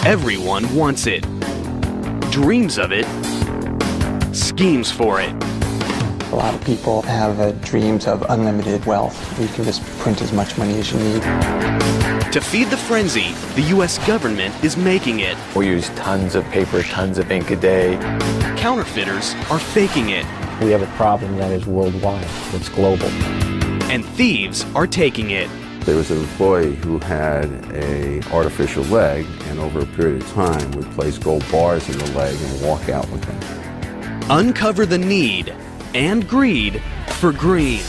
Everyone wants it, dreams of it, schemes for it. A lot of people have dreams of unlimited wealth. You can just print as much money as you need. To feed the frenzy, the U.S. government is making it. We use tons of paper, tons of ink a day. Counterfeiters are faking it. We have a problem that is worldwide. It's global. And thieves are taking it. There was an employee who had an artificial leg, and over a period of time would place gold bars in the leg and walk out with them. Uncover the need and greed for green.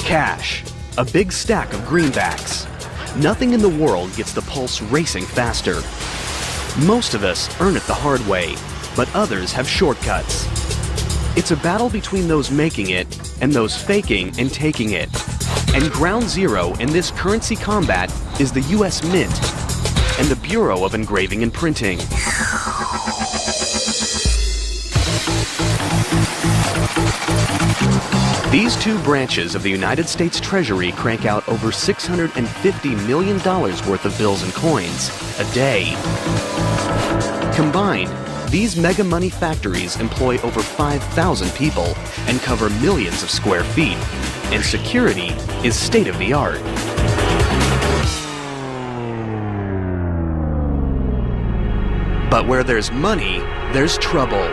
Cash, a big stack of greenbacks. Nothing in the world gets the pulse racing faster. Most of us earn it the hard way, but others have shortcuts. It's a battle between those making it and those faking and taking it. And ground zero in this currency combat is the U.S. Mint and the Bureau of Engraving and Printing. These two branches of the United States Treasury crank out over $650 million worth of bills and coins a day. Combined, these mega money factories employ over 5,000 people and cover millions of square feet, and security is state-of-the-art. But where there's money, there's trouble.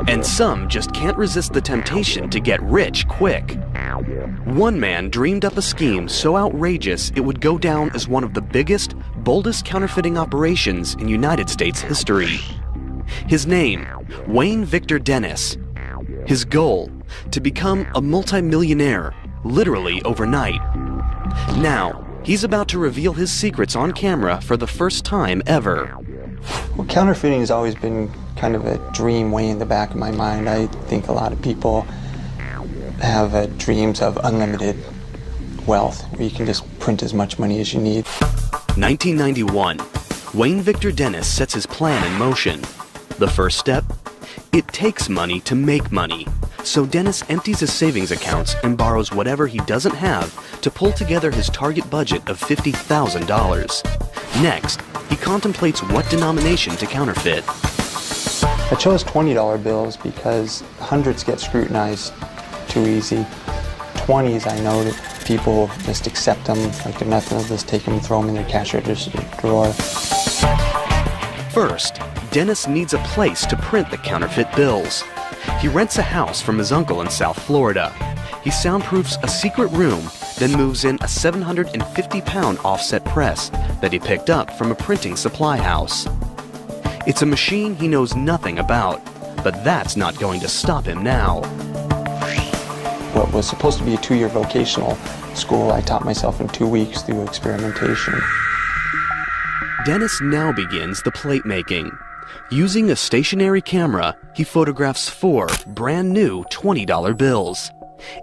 And some just can't resist the temptation to get rich quick. One man dreamed up a scheme so outrageous it would go down as one of the biggest, boldest counterfeiting operations in United States history. His name, Wayne Victor Dennis. His goal, to become a multimillionaire, literally overnight. Now, he's about to reveal his secrets on camera for the first time ever. Well, counterfeiting has always been kind of a dream way in the back of my mind. I think a lot of people have dreams of unlimited wealth, where you can just print as much money as you need. 1991, Wayne Victor Dennis sets his plan in motion. The first step? It takes money to make money. So Dennis empties his savings accounts and borrows whatever he doesn't have to pull together his target budget of $50,000. Next, he contemplates what denomination to counterfeit. I chose $20 bills because hundreds get scrutinized too easy. 20s, I know that people just accept them like they're nothing. They'll just take them and throw them in their cash register drawer. First, Dennis needs a place to print the counterfeit bills. He rents a house from his uncle in South Florida. He soundproofs a secret room, then moves in a 750-pound offset press that he picked up from a printing supply house. It's a machine he knows nothing about, but that's not going to stop him now. What was supposed to be a 2-year vocational school, I taught myself in 2 weeks through experimentation. Dennis now begins the plate making. Using a stationary camera, he photographs 4 brand new $20 bills.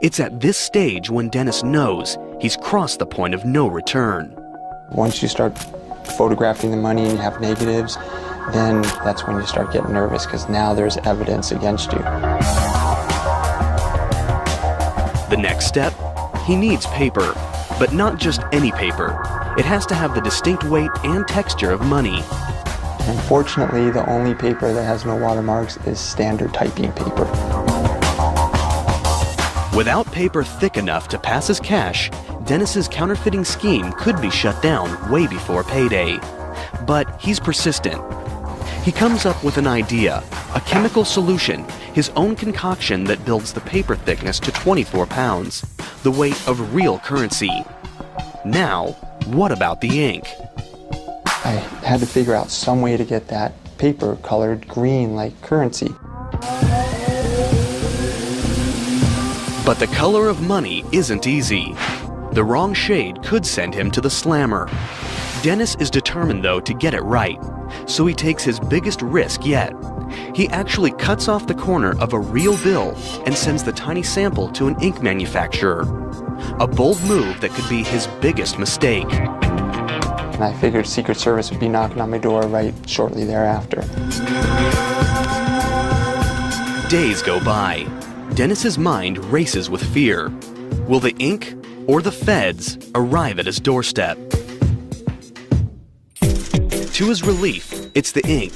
It's at this stage when Dennis knows he's crossed the point of no return. Once you start photographing the money and you have negatives, then that's when you start getting nervous, because now there's evidence against you. The next step? He needs paper, but not just any paper. It has to have the distinct weight and texture of money. Unfortunately, the only paper that has no watermarks is standard typing paper. Without paper thick enough to pass as cash, Dennis's counterfeiting scheme could be shut down way before payday. But he's persistent. He comes up with an idea, a chemical solution, his own concoction that builds the paper thickness to 24 pounds, the weight of real currency. Now, what about the ink? I had to figure out some way to get that paper colored green like currency. But the color of money isn't easy. The wrong shade could send him to the slammer. Dennis is determined, though, to get it right, so he takes his biggest risk yet. He actually cuts off the corner of a real bill and sends the tiny sample to an ink manufacturer. A bold move that could be his biggest mistake. And I figured Secret Service would be knocking on my door right shortly thereafter. Days go by. Dennis's mind races with fear. Will the ink or the feds arrive at his doorstep? To his relief, it's the ink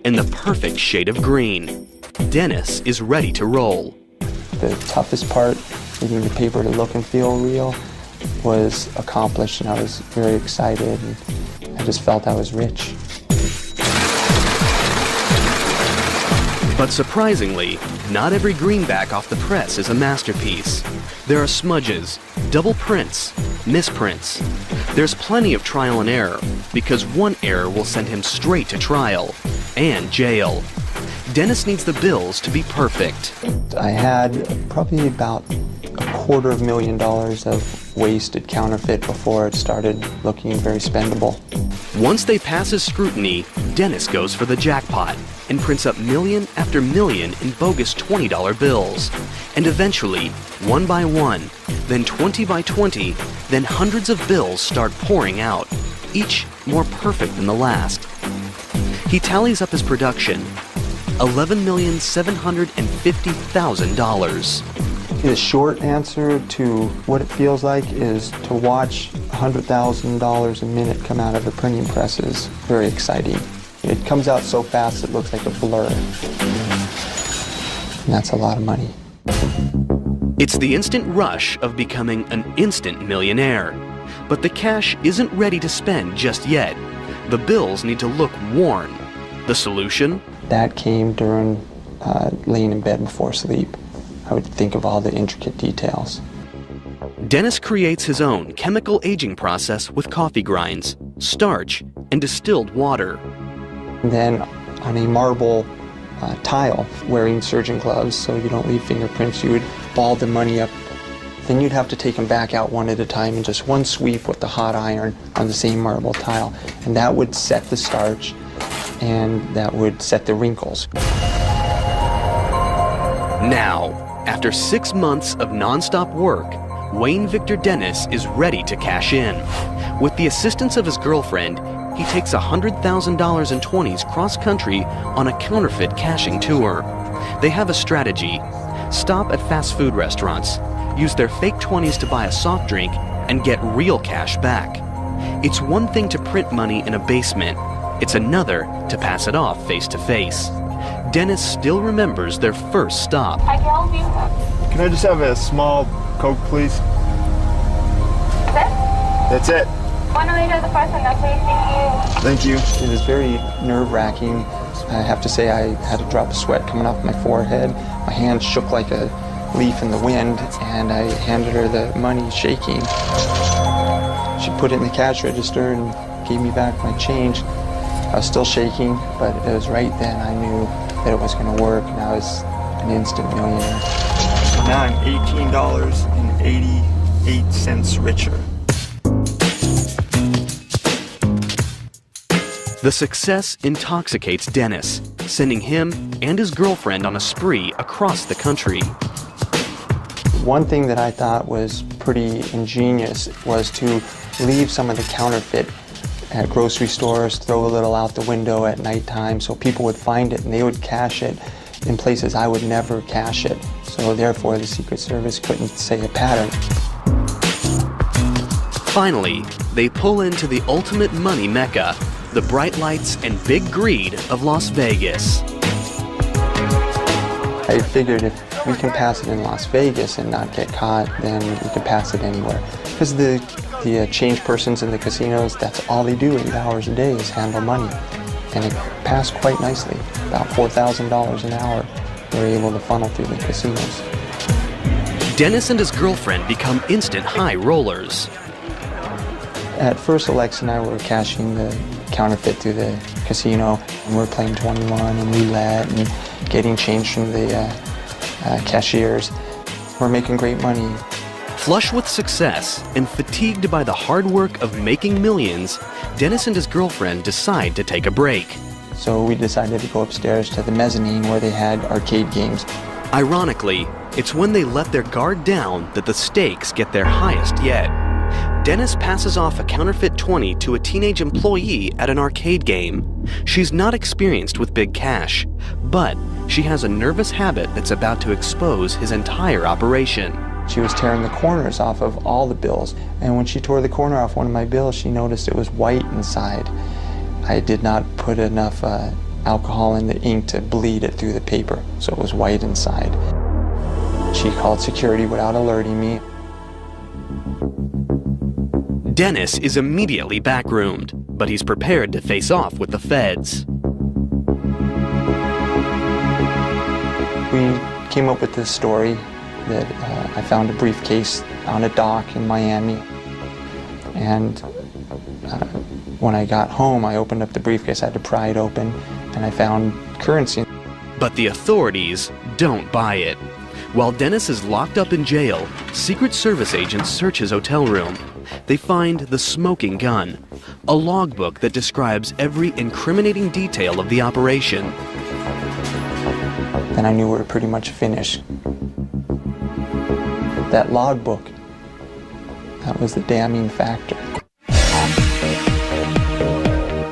in the perfect shade of green. Dennis is ready to roll. The toughest part, getting the paper to look and feel real, was accomplished, and I was very excited, and I just felt I was rich. But surprisingly, not every greenback off the press is a masterpiece. There are smudges, double prints, misprints. There's plenty of trial and error, because one error will send him straight to trial and jail. Dennis needs the bills to be perfect. I had probably about $250,000 of wasted counterfeit before it started looking very spendable. Once they pass his scrutiny, Dennis goes for the jackpot and prints up million after million in bogus $20 bills. And eventually, one by one, then 20 by 20, then hundreds of bills start pouring out, each more perfect than the last. He tallies up his production, $11,750,000. The short answer to what it feels like is to watch $100,000 a minute come out of a printing press is very exciting. It comes out so fast it looks like a blur. And that's a lot of money. It's the instant rush of becoming an instant millionaire. But the cash isn't ready to spend just yet. The bills need to look worn. The solution? That came during laying in bed before sleep. I would think of all the intricate details. Dennis creates his own chemical aging process with coffee grinds, starch, and distilled water. And then on a marble tile, wearing surgeon gloves so you don't leave fingerprints, you would ball the money up. Then you'd have to take them back out one at a time in just one sweep with the hot iron on the same marble tile. And that would set the starch, and that would set the wrinkles. Now, after 6 months of non-stop work, Wayne Victor Dennis is ready to cash in. With the assistance of his girlfriend, he takes $100,000 in 20s cross-country on a counterfeit cashing tour. They have a strategy. Stop at fast food restaurants, use their fake 20s to buy a soft drink, and get real cash back. It's one thing to print money in a basement. It's another to pass it off face-to-face. Dennis still remembers their first stop. I can help you. Can I just have a small Coke, please? That's it. One later, the person that's Thank you. It was very nerve-wracking. I have to say I had a drop of sweat coming off my forehead. My hand shook like a leaf in the wind, and I handed her the money shaking. She put it in the cash register and gave me back my change. I was still shaking, but it was right then I knew that it was going to work, and I was an instant millionaire. So now I'm $18.88 richer. The success intoxicates Dennis, sending him and his girlfriend on a spree across the country. One thing that I thought was pretty ingenious was to leave some of the counterfeit at grocery stores, throw a little out the window at nighttime so people would find it and they would cash it in places I would never cash it. So therefore the Secret Service couldn't say a pattern. Finally, they pull into the ultimate money mecca, the bright lights and big greed of Las Vegas. I figured if we can pass it in Las Vegas and not get caught, then we can pass it anywhere. Because the change persons in the casinos, that's all they do 8 hours a day is handle money. And it passed quite nicely, about $4,000 an hour. They're able to funnel through the casinos. Dennis and his girlfriend become instant high rollers. At first, Alexa and I were cashing the counterfeit through the casino, and we're playing 21 and roulette and getting change from the cashiers. We're making great money. Flush with success and fatigued by the hard work of making millions, Dennis and his girlfriend decide to take a break. So we decided to go upstairs to the mezzanine where they had arcade games. Ironically, it's when they let their guard down that the stakes get their highest yet. Dennis passes off a counterfeit 20 to a teenage employee at an arcade game. She's not experienced with big cash, but she has a nervous habit that's about to expose his entire operation. She was tearing the corners off of all the bills, and when she tore the corner off one of my bills, she noticed it was white inside. I did not put enough alcohol in the ink to bleed it through the paper, so it was white inside. She called security without alerting me. Dennis is immediately backroomed, but he's prepared to face off with the feds. We came up with this story that I found a briefcase on a dock in Miami, and when I got home, I opened up the briefcase. I had to pry it open, and I found currency. But the authorities don't buy it. While Dennis is locked up in jail, Secret Service agents search his hotel room. They find the smoking gun, a logbook that describes every incriminating detail of the operation. Then I knew we were pretty much finished. That logbook, that was the damning factor.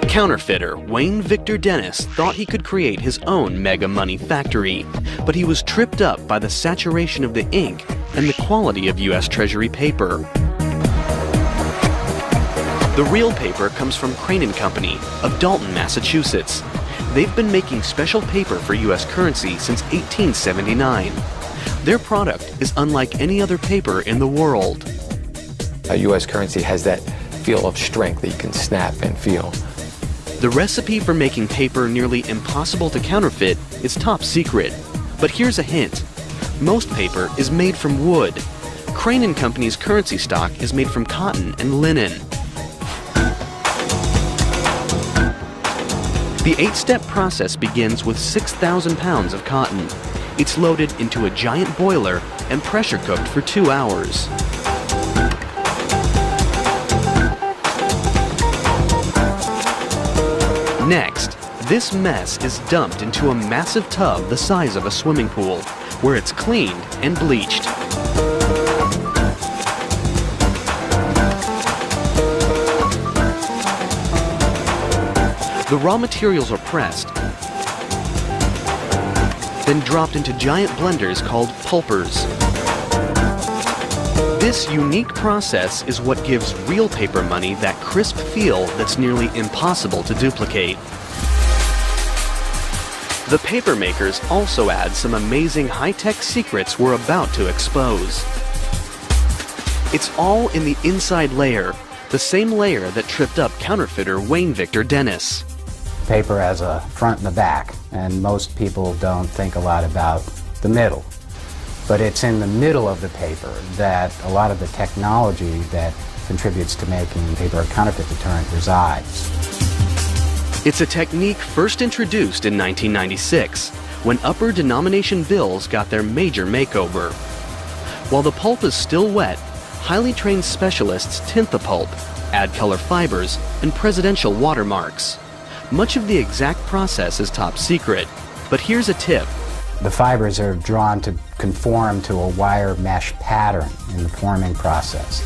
Counterfeiter Wayne Victor Dennis thought he could create his own mega money factory, but he was tripped up by the saturation of the ink and the quality of U.S. Treasury paper. The real paper comes from Crane & Company of Dalton, Massachusetts. They've been making special paper for U.S. currency since 1879. Their product is unlike any other paper in the world. U.S. currency has that feel of strength that you can snap and feel. The recipe for making paper nearly impossible to counterfeit is top secret. But here's a hint. Most paper is made from wood. Crane & Company's currency stock is made from cotton and linen. The 8-step process begins with 6,000 pounds of cotton. It's loaded into a giant boiler and pressure cooked for 2 hours. Next, this mess is dumped into a massive tub the size of a swimming pool, where it's cleaned and bleached. The raw materials are pressed, then dropped into giant blenders called pulpers. This unique process is what gives real paper money that crisp feel that's nearly impossible to duplicate. The paper makers also add some amazing high-tech secrets we're about to expose. It's all in the inside layer, the same layer that tripped up counterfeiter Wayne Victor Dennis. Paper has a front and a back, and most people don't think a lot about the middle. But it's in the middle of the paper that a lot of the technology that contributes to making paper a counterfeit deterrent resides. It's a technique first introduced in 1996, when upper denomination bills got their major makeover. While the pulp is still wet, highly trained specialists tint the pulp, add color fibers, and presidential watermarks. Much of the exact process is top secret, but here's a tip. The fibers are drawn to conform to a wire mesh pattern in the forming process.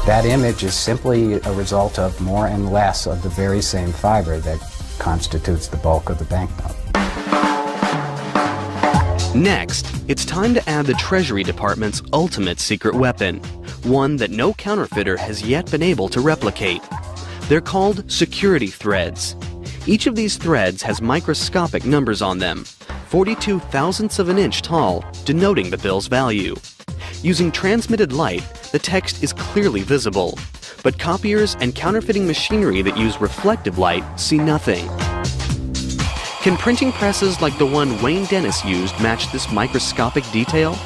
That image is simply a result of more and less of the very same fiber that constitutes the bulk of the banknote. Next, it's time to add the Treasury Department's ultimate secret weapon, one that no counterfeiter has yet been able to replicate. They're called security threads. Each of these threads has microscopic numbers on them, 42 thousandths of an inch tall, denoting the bill's value. Using transmitted light, the text is clearly visible, but copiers and counterfeiting machinery that use reflective light see nothing. Can printing presses like the one Wayne Dennis used match this microscopic detail?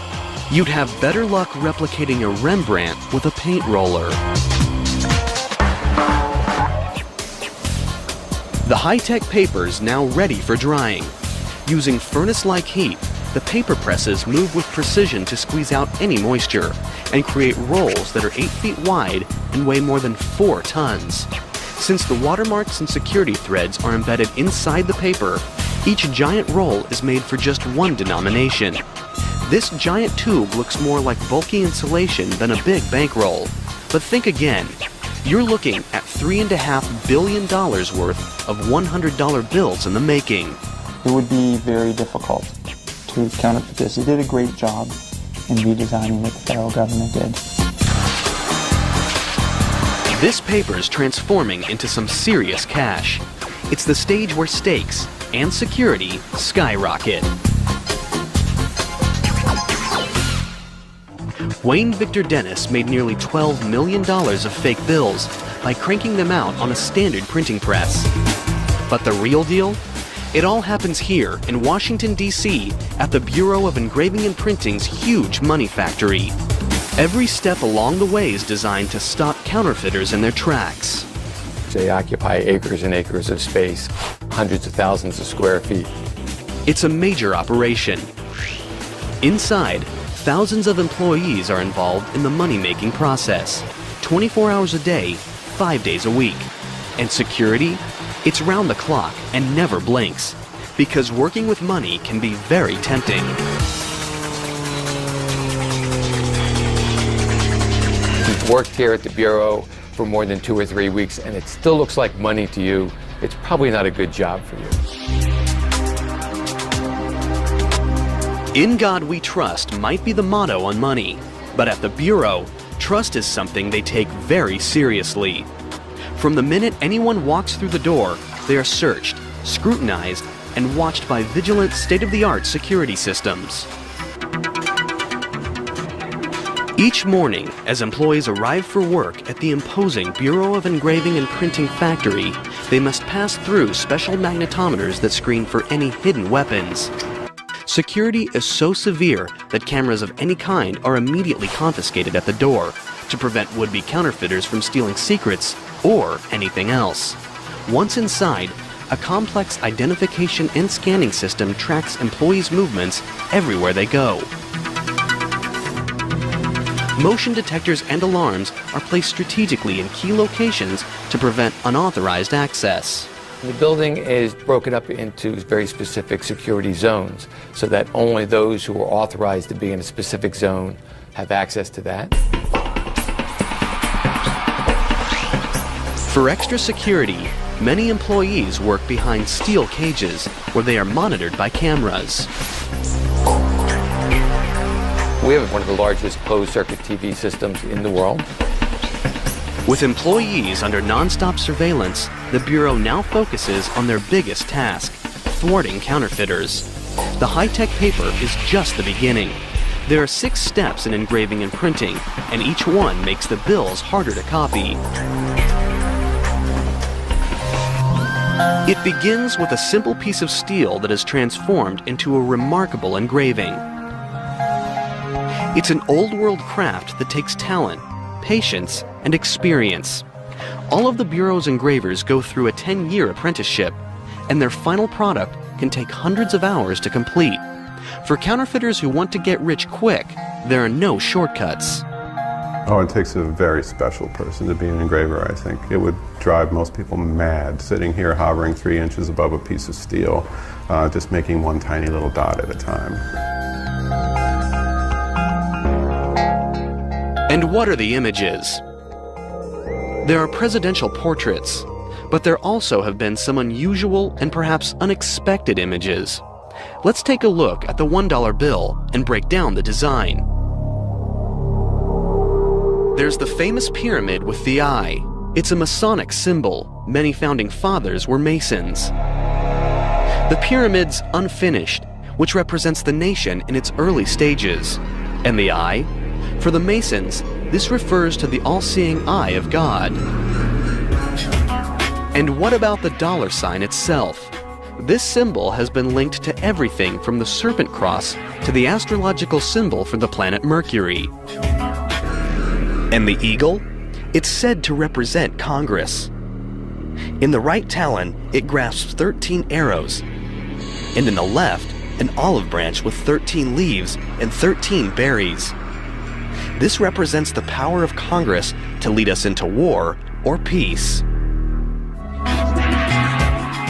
You'd have better luck replicating a Rembrandt with a paint roller. The high-tech paper's now ready for drying. Using furnace-like heat, the paper presses move with precision to squeeze out any moisture and create rolls that are 8 feet wide and weigh more than 4 tons. Since the watermarks and security threads are embedded inside the paper, each giant roll is made for just one denomination. This giant tube looks more like bulky insulation than a big bankroll. But think again. You're looking at $3.5 billion worth of $100 bills in the making. It would be very difficult to counterfeit this. They did a great job in redesigning what the federal government did. This paper's transforming into some serious cash. It's the stage where stakes and security skyrocket. Wayne Victor Dennis made nearly $12 million of fake bills by cranking them out on a standard printing press. But the real deal? It all happens here in Washington, D.C. at the Bureau of Engraving and Printing's huge money factory. Every step along the way is designed to stop counterfeiters in their tracks. They occupy acres and acres of space, hundreds of thousands of square feet. It's a major operation. Inside, thousands of employees are involved in the money-making process, 24 hours a day, 5 days a week. And security? It's round the clock and never blinks, because working with money can be very tempting. You've worked here at the Bureau for more than 2 or 3 weeks and it still looks like money to you. It's probably not a good job for you. In God we trust might be the motto on money, but at the Bureau, trust is something they take very seriously. From the minute anyone walks through the door, they are searched, scrutinized, and watched by vigilant state-of-the-art security systems. Each morning, as employees arrive for work at the imposing Bureau of Engraving and Printing factory, they must pass through special magnetometers that screen for any hidden weapons. Security is so severe that cameras of any kind are immediately confiscated at the door to prevent would-be counterfeiters from stealing secrets or anything else. Once inside, a complex identification and scanning system tracks employees' movements everywhere they go. Motion detectors and alarms are placed strategically in key locations to prevent unauthorized access. The building is broken up into very specific security zones so that only those who are authorized to be in a specific zone have access to that. For extra security, many employees work behind steel cages where they are monitored by cameras. We have one of the largest closed-circuit TV systems in the world. With employees under non-stop surveillance, the Bureau now focuses on their biggest task, thwarting counterfeiters. The high-tech paper is just the beginning. There are 6 steps in engraving and printing, and each one makes the bills harder to copy. It begins with a simple piece of steel that is transformed into a remarkable engraving. It's an old-world craft that takes talent, patience, and experience. All of the Bureau's engravers go through a 10-year apprenticeship, and their final product can take hundreds of hours to complete. For counterfeiters who want to get rich quick, there are no shortcuts. Oh, it takes a very special person to be an engraver, I think. It would drive most people mad, sitting here hovering 3 inches above a piece of steel, just making one tiny little dot at a time. And what are the images? There are presidential portraits, but there also have been some unusual and perhaps unexpected images. Let's take a look at the $1 bill and break down the design. There's the famous pyramid with the eye. It's a Masonic symbol. Many founding fathers were Masons. The pyramid's unfinished, which represents the nation in its early stages. And the eye? For the Masons, this refers to the all-seeing eye of God. And what about the dollar sign itself? This symbol has been linked to everything from the serpent cross to the astrological symbol for the planet Mercury. And the eagle? It's said to represent Congress. In the right talon, it grasps 13 arrows, and in the left, an olive branch with 13 leaves and 13 berries. This represents the power of Congress to lead us into war or peace.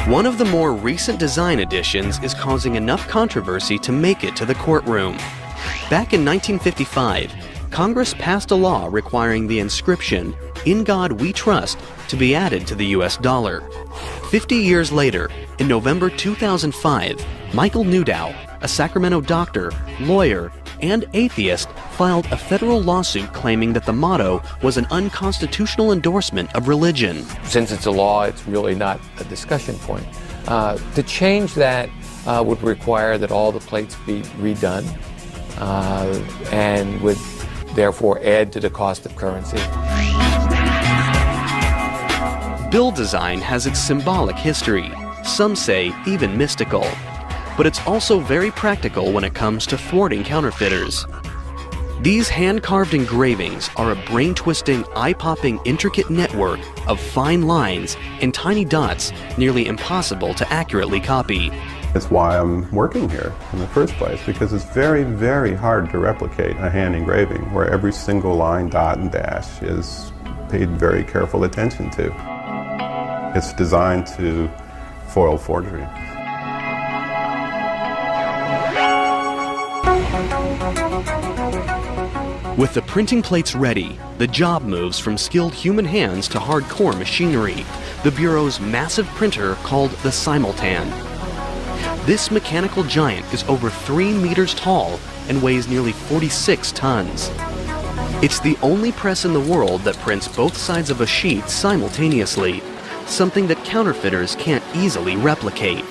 One of the more recent design additions is causing enough controversy to make it to the courtroom. Back in 1955, Congress passed a law requiring the inscription, "In God We Trust," to be added to the US dollar. 50 years later, in November 2005, Michael Newdow, a Sacramento doctor, lawyer, and atheist, filed a federal lawsuit claiming that the motto was an unconstitutional endorsement of religion. Since it's a law, it's really not a discussion point. To change that would require that all the plates be redone and would therefore add to the cost of currency. Bill design has its symbolic history, some say even mystical, but it's also very practical when it comes to thwarting counterfeiters. These hand-carved engravings are a brain-twisting, eye-popping, intricate network of fine lines and tiny dots nearly impossible to accurately copy. It's why I'm working here in the first place, because it's very, very hard to replicate a hand engraving where every single line, dot, and dash is paid very careful attention to. It's designed to foil forgery. With the printing plates ready, the job moves from skilled human hands to hardcore machinery, the Bureau's massive printer called the Simultan. This mechanical giant is over 3 meters tall and weighs nearly 46 tons. It's the only press in the world that prints both sides of a sheet simultaneously, something that counterfeiters can't easily replicate.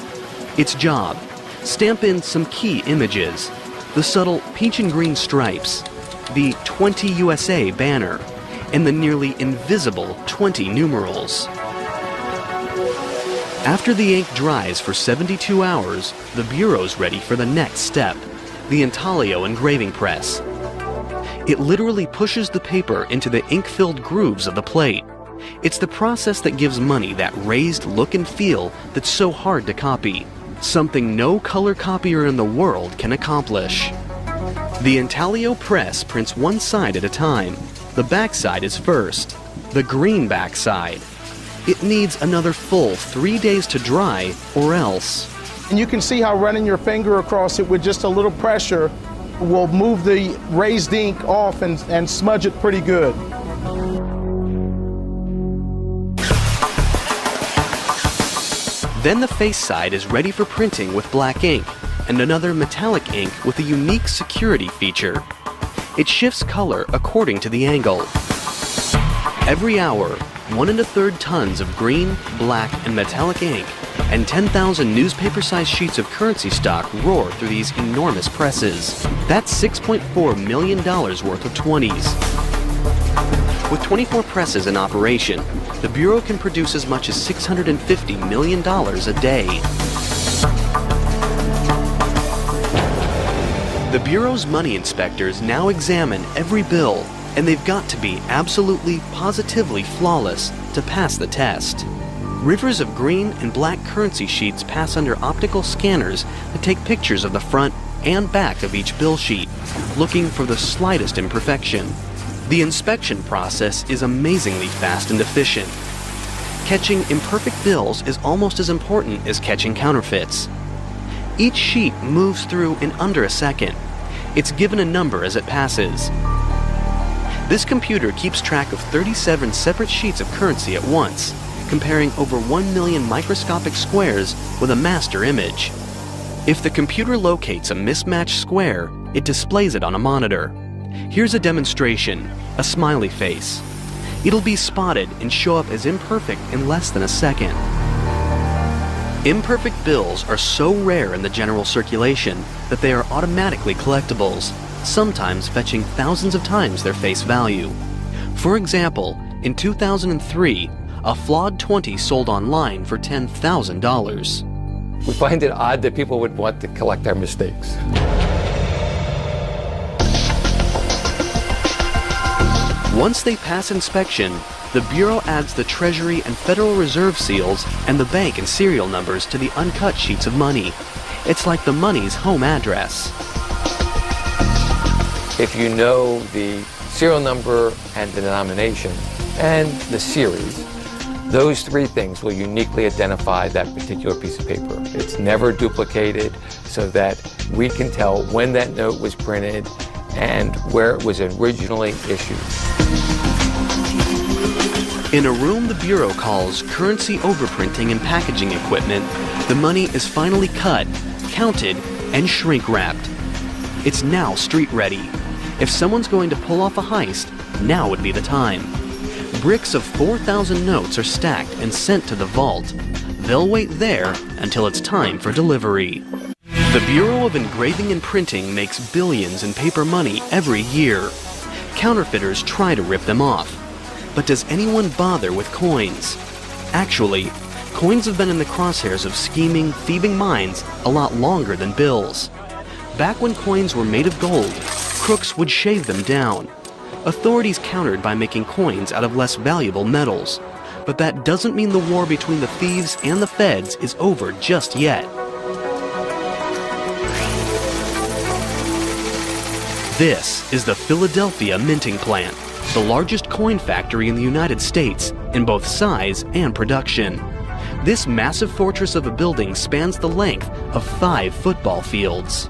Its job: stamp in some key images, the subtle peach and green stripes, the 20 USA banner, and the nearly invisible 20 numerals. After the ink dries for 72 hours, the Bureau's ready for the next step, the intaglio engraving press. It literally pushes the paper into the ink-filled grooves of the plate. It's the process that gives money that raised look and feel that's so hard to copy, something no color copier in the world can accomplish. The intaglio press prints one side at a time. The back side is first, the green back side. It needs another full 3 days to dry, or else. And you can see how running your finger across it with just a little pressure will move the raised ink off and smudge it pretty good. Then the face side is ready for printing with black ink and another metallic ink with a unique security feature. It shifts color according to the angle. Every hour, 1 1/3 tons of green, black, and metallic ink and 10,000 newspaper-sized sheets of currency stock roar through these enormous presses. That's $6.4 million worth of 20s. With 24 presses in operation, the Bureau can produce as much as $650 million a day. The Bureau's money inspectors now examine every bill, and they've got to be absolutely, positively flawless to pass the test. Rivers of green and black currency sheets pass under optical scanners that take pictures of the front and back of each bill sheet, looking for the slightest imperfection. The inspection process is amazingly fast and efficient. Catching imperfect bills is almost as important as catching counterfeits. Each sheet moves through in under a second. It's given a number as it passes. This computer keeps track of 37 separate sheets of currency at once, comparing over 1 million microscopic squares with a master image. If the computer locates a mismatched square, it displays it on a monitor. Here's a demonstration, a smiley face. It'll be spotted and show up as imperfect in less than a second. Imperfect bills are so rare in the general circulation that they are automatically collectibles, sometimes fetching thousands of times their face value. For example, in 2003, a flawed 20 sold online for $10,000. We find it odd that people would want to collect our mistakes. Once they pass inspection, the Bureau adds the Treasury and Federal Reserve seals and the bank and serial numbers to the uncut sheets of money. It's like the money's home address. If you know the serial number and the denomination and the series, those three things will uniquely identify that particular piece of paper. It's never duplicated, so that we can tell when that note was printed and where it was originally issued. In a room the Bureau calls currency overprinting and packaging equipment, the money is finally cut, counted, and shrink-wrapped. It's now street-ready. If someone's going to pull off a heist, now would be the time. Bricks of 4,000 notes are stacked and sent to the vault. They'll wait there until it's time for delivery. The Bureau of Engraving and Printing makes billions in paper money every year. Counterfeiters try to rip them off. But does anyone bother with coins? Actually, coins have been in the crosshairs of scheming, thieving minds a lot longer than bills. Back when coins were made of gold, crooks would shave them down. Authorities countered by making coins out of less valuable metals. But that doesn't mean the war between the thieves and the feds is over just yet. This is the Philadelphia Minting Plant, the largest coin factory in the United States in both size and production. This massive fortress of a building spans the length of 5 football fields.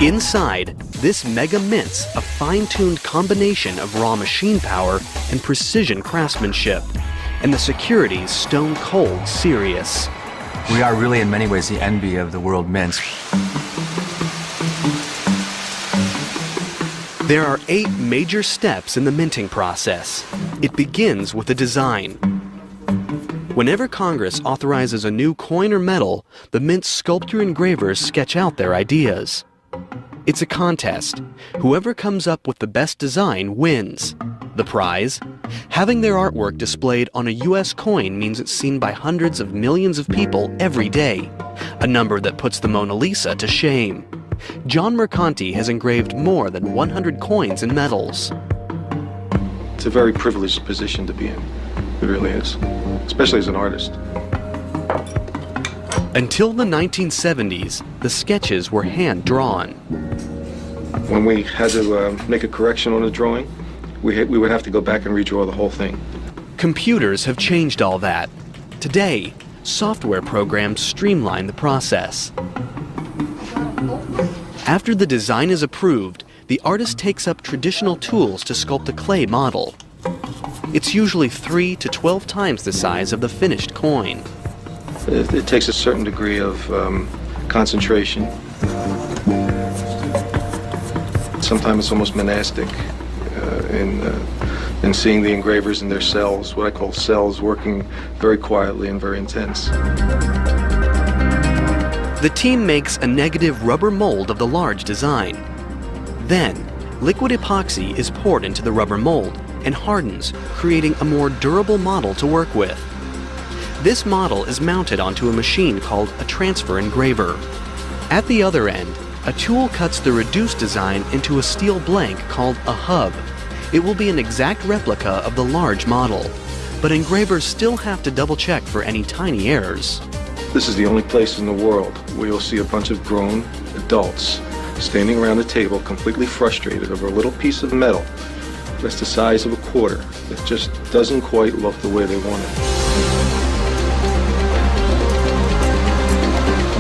Inside, this mega mints a fine-tuned combination of raw machine power and precision craftsmanship, and the security's stone-cold serious. We are really in many ways the envy of the world mints. There are 8 major steps in the minting process. It begins with the design. Whenever Congress authorizes a new coin or metal, the mint sculptor engravers sketch out their ideas. It's a contest. Whoever comes up with the best design wins. The prize? Having their artwork displayed on a U.S. coin means it's seen by hundreds of millions of people every day, a number that puts the Mona Lisa to shame. John Mercanti has engraved more than 100 coins and medals. It's a very privileged position to be in. It really is, especially as an artist. Until the 1970s, the sketches were hand-drawn. When we had to make a correction on a drawing, we would have to go back and redraw the whole thing. Computers have changed all that. Today, software programs streamline the process. After the design is approved, the artist takes up traditional tools to sculpt a clay model. It's usually 3 to 12 times the size of the finished coin. It takes a certain degree of concentration. Sometimes it's almost monastic in seeing the engravers in their cells, what I call cells, working very quietly and very intense. The team makes a negative rubber mold of the large design. Then, liquid epoxy is poured into the rubber mold and hardens, creating a more durable model to work with. This model is mounted onto a machine called a transfer engraver. At the other end, a tool cuts the reduced design into a steel blank called a hub. It will be an exact replica of the large model, but engravers still have to double-check for any tiny errors. This is the only place in the world where you'll see a bunch of grown adults standing around a table completely frustrated over a little piece of metal that's the size of a quarter that just doesn't quite look the way they want it.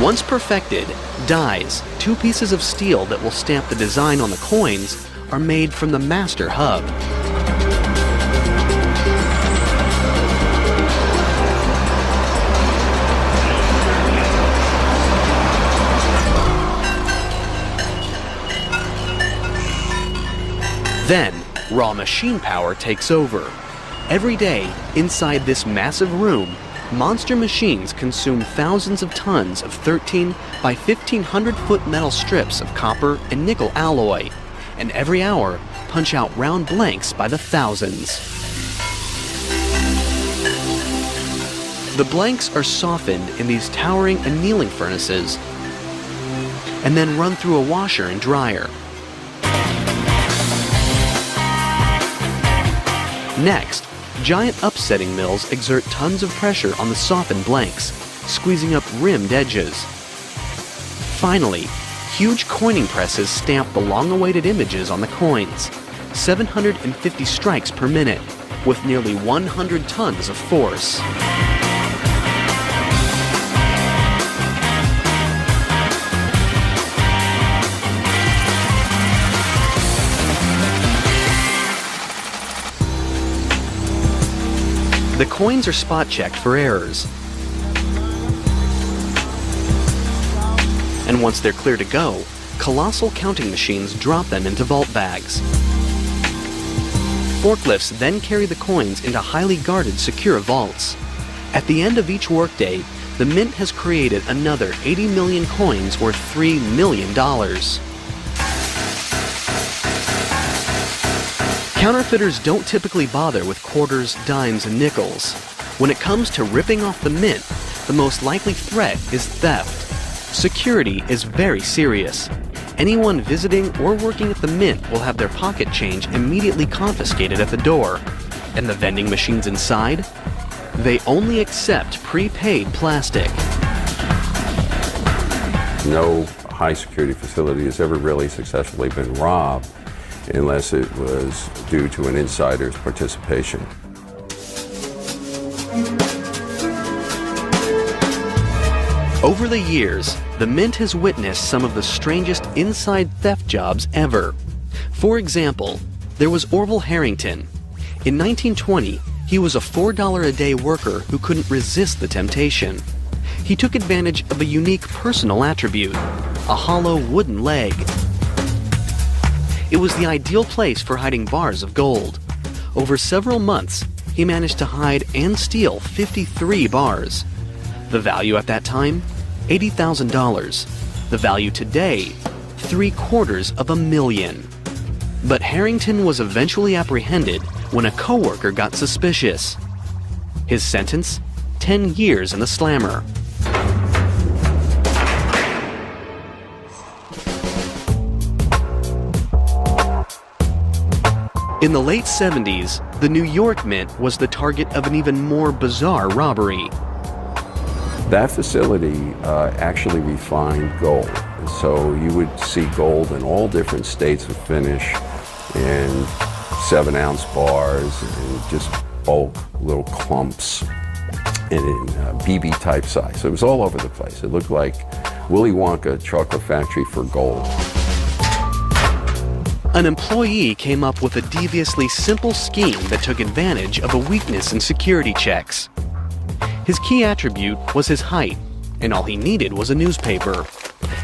Once perfected, dies, 2 pieces of steel that will stamp the design on the coins, are made from the master hub. Then, raw machine power takes over. Every day, inside this massive room, monster machines consume thousands of tons of 13 by 1,500-foot metal strips of copper and nickel alloy, and every hour punch out round blanks by the thousands. The blanks are softened in these towering annealing furnaces and then run through a washer and dryer. Next, giant upsetting mills exert tons of pressure on the softened blanks, squeezing up rimmed edges. Finally, huge coining presses stamp the long-awaited images on the coins, 750 strikes per minute, with nearly 100 tons of force. The coins are spot checked for errors. And once they're clear to go, colossal counting machines drop them into vault bags. Forklifts then carry the coins into highly guarded, secure vaults. At the end of each workday, the Mint has created another 80 million coins worth $3 million. Counterfeiters don't typically bother with quarters, dimes, and nickels. When it comes to ripping off the Mint, the most likely threat is theft. Security is very serious. Anyone visiting or working at the Mint will have their pocket change immediately confiscated at the door. And the vending machines inside? They only accept prepaid plastic. No high security facility has ever really successfully been robbed unless it was due to an insider's participation. Over the years, the Mint has witnessed some of the strangest inside theft jobs ever. For example, there was Orville Harrington. In 1920, he was a $4 a day worker who couldn't resist the temptation. He took advantage of a unique personal attribute, a hollow wooden leg. It was the ideal place for hiding bars of gold. Over several months, he managed to hide and steal 53 bars. The value at that time? $80,000. The value today? $750,000. But Harrington was eventually apprehended when a coworker got suspicious. His sentence? 10 years in the slammer. In the late 70s, the New York Mint was the target of an even more bizarre robbery. That facility actually refined gold. So you would see gold in all different states of finish in 7-ounce bars and just bulk little clumps and in BB type size. So it was all over the place. It looked like Willy Wonka chocolate factory for gold. An employee came up with a deviously simple scheme that took advantage of a weakness in security checks. His key attribute was his height, and all he needed was a newspaper.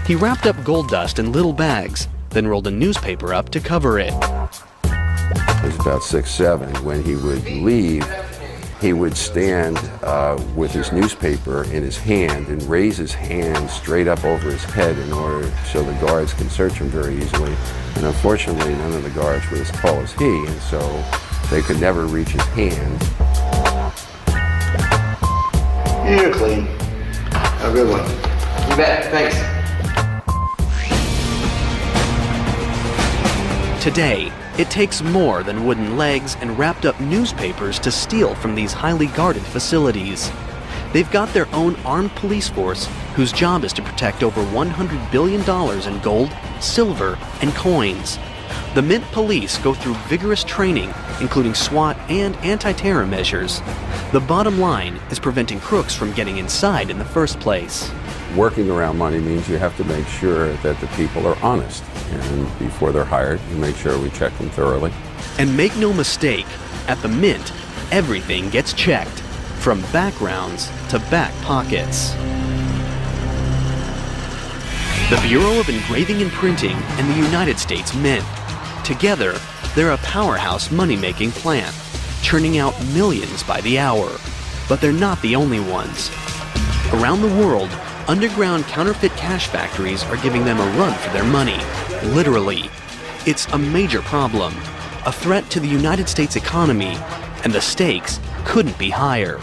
He wrapped up gold dust in little bags, then rolled a newspaper up to cover it. He was about 6'7". When he would leave, he would stand with his newspaper in his hand and raise his hand straight up over his head in order so the guards can search him very easily. And unfortunately, none of the guards were as tall as he, and so they could never reach his hand. You're clean. Have a good one. You bet. Thanks. Today, it takes more than wooden legs and wrapped up newspapers to steal from these highly guarded facilities. They've got their own armed police force whose job is to protect over $100 billion in gold, silver, and coins. The Mint police go through vigorous training, including SWAT and anti-terror measures. The bottom line is preventing crooks from getting inside in the first place. Working around money means you have to make sure that the people are honest. And before they're hired, we make sure we check them thoroughly. And make no mistake, at the Mint, everything gets checked, from backgrounds to back pockets. The Bureau of Engraving and Printing and the United States Mint. Together, they're a powerhouse money-making plant, churning out millions by the hour. But they're not the only ones. Around the world, underground counterfeit cash factories are giving them a run for their money, literally. It's a major problem, a threat to the United States economy, and the stakes couldn't be higher.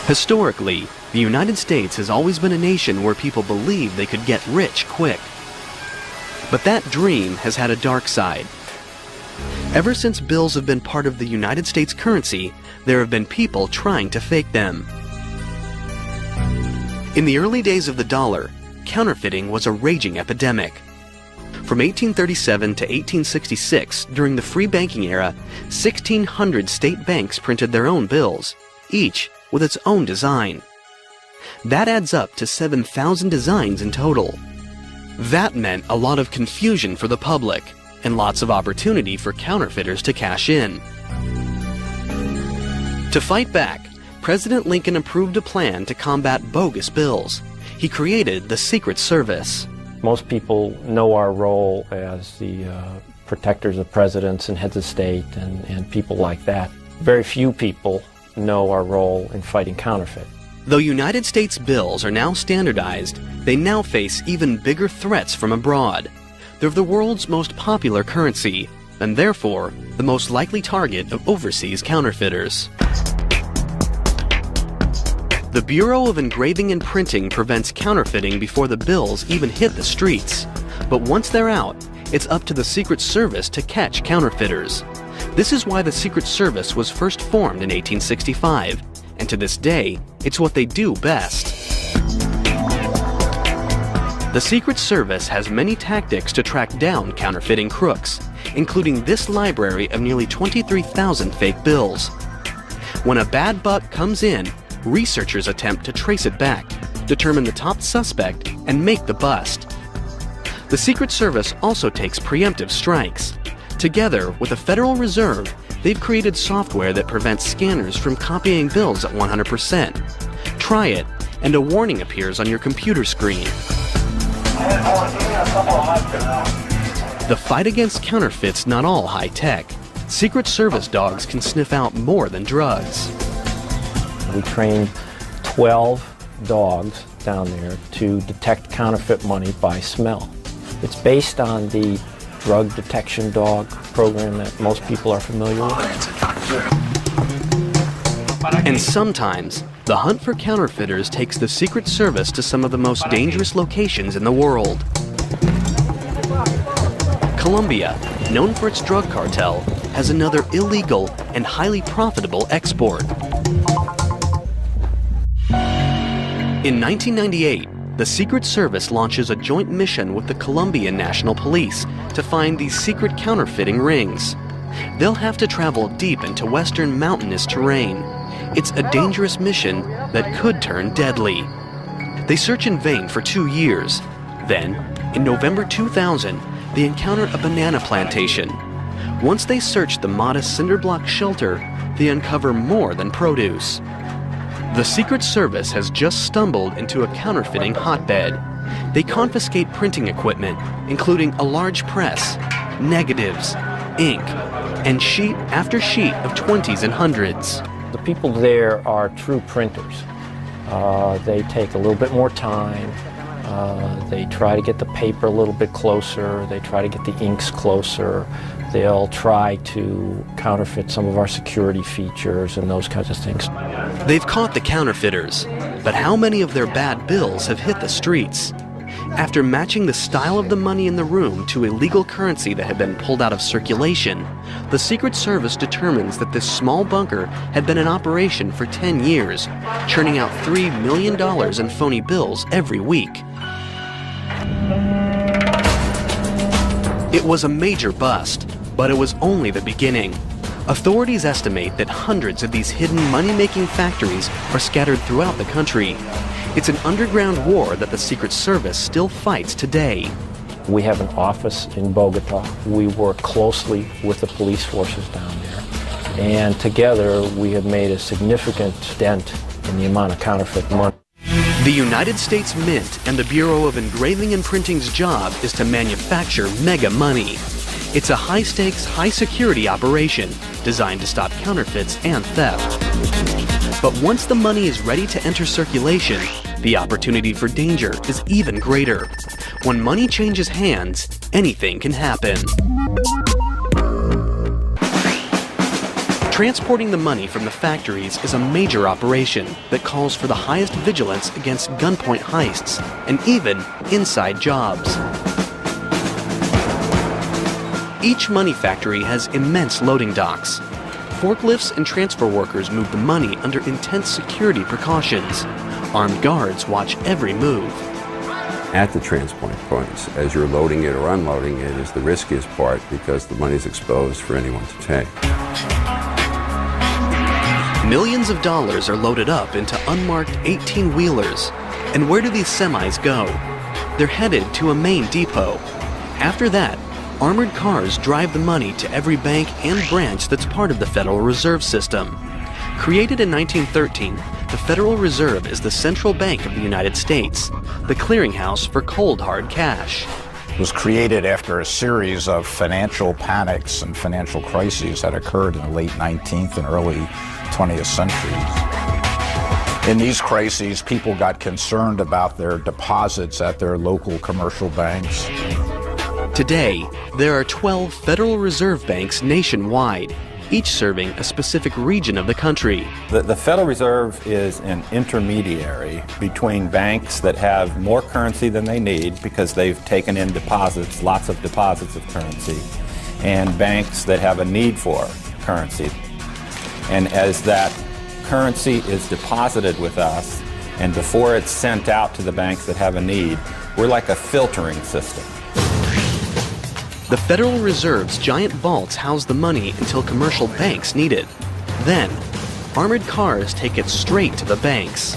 Historically, the United States has always been a nation where people believed they could get rich quick. But that dream has had a dark side. Ever since bills have been part of the United States currency, there have been people trying to fake them. In the early days of the dollar, counterfeiting was a raging epidemic. From 1837 to 1866, during the free banking era, 1,600 state banks printed their own bills, each with its own design. That adds up to 7,000 designs in total. That meant a lot of confusion for the public, and lots of opportunity for counterfeiters to cash in. To fight back, President Lincoln approved a plan to combat bogus bills. He created the Secret Service. Most people know our role as the protectors of presidents and heads of state and people like that. Very few people know our role in fighting counterfeit. Though United States bills are now standardized, they now face even bigger threats from abroad. They're the world's most popular currency, and therefore the most likely target of overseas counterfeiters. The Bureau of Engraving and Printing prevents counterfeiting before the bills even hit the streets. But once they're out, it's up to the Secret Service to catch counterfeiters. This is why the Secret Service was first formed in 1865, and to this day, it's what they do best. The Secret Service has many tactics to track down counterfeiting crooks, including this library of nearly 23,000 fake bills. When a bad buck comes in, researchers attempt to trace it back, determine the top suspect, and make the bust. The Secret Service also takes preemptive strikes. Together with the Federal Reserve, they've created software that prevents scanners from copying bills at 100%. Try it, and a warning appears on your computer screen. The fight against counterfeit's not all high-tech. Secret Service dogs can sniff out more than drugs. We trained 12 dogs down there to detect counterfeit money by smell. It's based on the drug detection dog program that most people are familiar with. And sometimes, the hunt for counterfeiters takes the Secret Service to some of the most dangerous locations in the world. Colombia, known for its drug cartel, has another illegal and highly profitable export. In 1998, the Secret Service launches a joint mission with the Colombian National Police to find these secret counterfeiting rings. They'll have to travel deep into western mountainous terrain. It's a dangerous mission that could turn deadly. They search in vain for 2 years. Then, in November 2000, they encounter a banana plantation. Once they search the modest cinder block shelter, they uncover more than produce. The Secret Service has just stumbled into a counterfeiting hotbed. They confiscate printing equipment, including a large press, negatives, ink, and sheet after sheet of 20s and 100s. The people there are true printers. They take a little bit more time. They try to get the paper a little bit closer. They try to get the inks closer. They'll try to counterfeit some of our security features and those kinds of things. They've caught the counterfeiters, but how many of their bad bills have hit the streets? After matching the style of the money in the room to illegal currency that had been pulled out of circulation, the Secret Service determines that this small bunker had been in operation for 10 years, churning out $3 million in phony bills every week. It was a major bust, but it was only the beginning. Authorities estimate that hundreds of these hidden money-making factories are scattered throughout the country. It's an underground war that the Secret Service still fights today. We have an office in Bogota. We work closely with the police forces down there. And together, we have made a significant dent in the amount of counterfeit money. The United States Mint and the Bureau of Engraving and Printing's job is to manufacture mega money. It's a high-stakes, high-security operation designed to stop counterfeits and theft. But once the money is ready to enter circulation, the opportunity for danger is even greater. When money changes hands, anything can happen. Transporting the money from the factories is a major operation that calls for the highest vigilance against gunpoint heists and even inside jobs. Each money factory has immense loading docks. Forklifts and transfer workers move the money under intense security precautions. Armed guards watch every move. At the transport points, as you're loading it or unloading it, is the riskiest part because the money's exposed for anyone to take. Millions of dollars are loaded up into unmarked 18-wheelers. And where do these semis go? They're headed to a main depot. After that, Armored cars drive the money to every bank and branch that's part of the Federal Reserve System. Created in 1913, the Federal Reserve is the central bank of the United States, the clearinghouse for cold, hard cash. It was created after a series of financial panics and financial crises that occurred in the late 19th and early 20th centuries. In these crises, people got concerned about their deposits at their local commercial banks. Today, there are 12 Federal Reserve banks nationwide, each serving a specific region of the country. The Federal Reserve is an intermediary between banks that have more currency than they need because they've taken in deposits, lots of deposits of currency, and banks that have a need for currency. And as that currency is deposited with us, and before it's sent out to the banks that have a need, we're like a filtering system. The Federal Reserve's giant vaults house the money until commercial banks need it. Then, armored cars take it straight to the banks.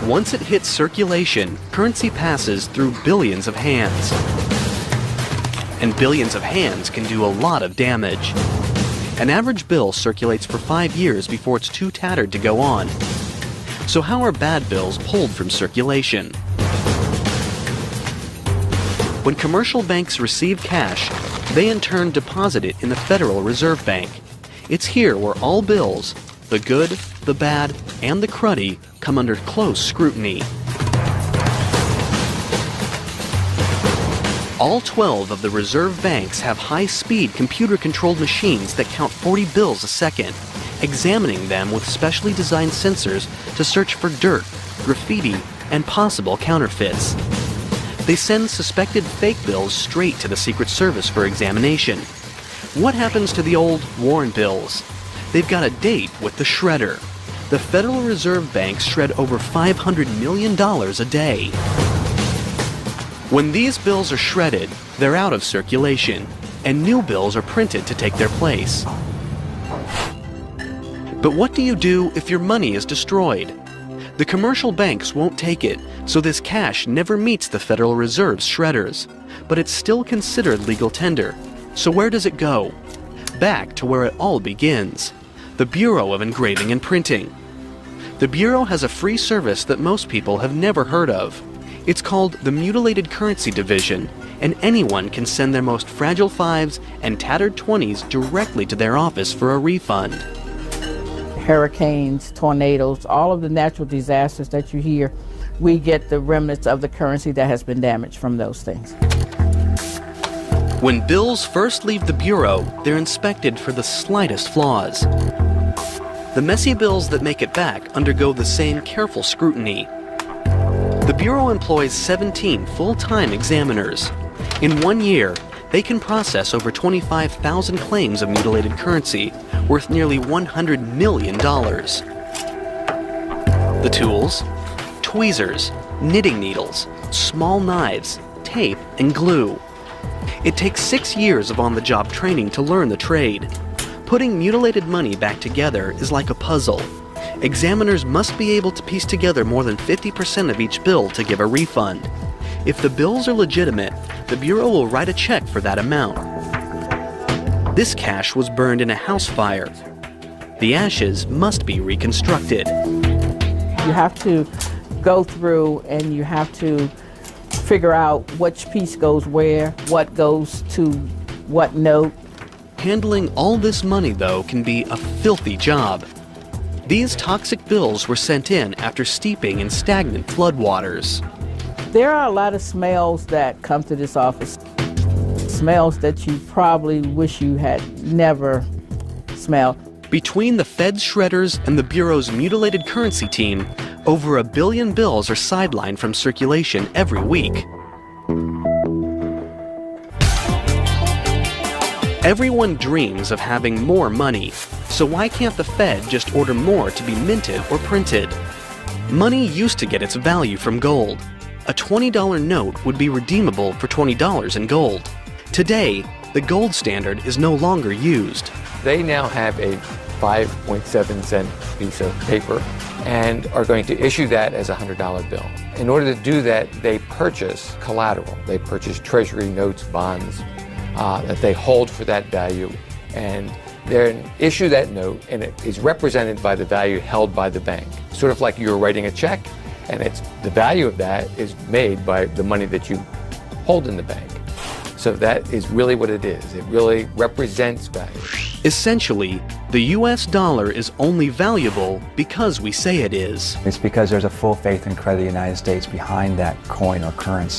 Once it hits circulation, currency passes through billions of hands. And billions of hands can do a lot of damage. An average bill circulates for 5 years before it's too tattered to go on. So how are bad bills pulled from circulation? When commercial banks receive cash, they in turn deposit it in the Federal Reserve Bank. It's here where all bills, the good, the bad, and the cruddy, come under close scrutiny. All 12 of the reserve banks have high-speed computer-controlled machines that count 40 bills a second, examining them with specially designed sensors to search for dirt, graffiti, and possible counterfeits. They send suspected fake bills straight to the Secret Service for examination. What happens to the old worn bills? They've got a date with the shredder. The Federal Reserve banks shred over $500 million a day. When these bills are shredded, they're out of circulation, and new bills are printed to take their place. But what do you do if your money is destroyed? The commercial banks won't take it, so this cash never meets the Federal Reserve's shredders. But it's still considered legal tender. So where does it go? Back to where it all begins, the Bureau of Engraving and Printing. The Bureau has a free service that most people have never heard of. It's called the Mutilated Currency Division, and anyone can send their most fragile 5s and tattered 20s directly to their office for a refund. Hurricanes, tornadoes, all of the natural disasters that you hear, we get the remnants of the currency that has been damaged from those things. When bills first leave the Bureau, they're inspected for the slightest flaws. The messy bills that make it back undergo the same careful scrutiny. The Bureau employs 17 full-time examiners. In 1 year, they can process over 25,000 claims of mutilated currency, worth nearly $100 million. The tools? Tweezers, knitting needles, small knives, tape, and glue. It takes 6 years of on-the-job training to learn the trade. Putting mutilated money back together is like a puzzle. Examiners must be able to piece together more than 50% of each bill to give a refund. If the bills are legitimate, the Bureau will write a check for that amount. This cash was burned in a house fire. The ashes must be reconstructed. You have to go through and you have to figure out which piece goes where, what goes to what note. Handling all this money, though, can be a filthy job. These toxic bills were sent in after steeping in stagnant floodwaters. There are a lot of smells that come to this office. Smells that you probably wish you had never smelled. Between the Fed's shredders and the Bureau's mutilated currency team, over 1 billion bills are sidelined from circulation every week. Everyone dreams of having more money, so why can't the Fed just order more to be minted or printed? Money used to get its value from gold. A $20 note would be redeemable for $20 in gold. Today, the gold standard is no longer used. They now have a 5.7 cent piece of paper and are going to issue that as a $100 bill. In order to do that, they purchase collateral. They purchase treasury notes, bonds, that they hold for that value, and they issue that note, and it is represented by the value held by the bank. Sort of like you're writing a check, and the value of that is made by the money that you hold in the bank. So that is really what it is. It really represents value. Essentially, the US dollar is only valuable because we say it is. It's because there's a full faith and credit of the United States behind that coin or currency.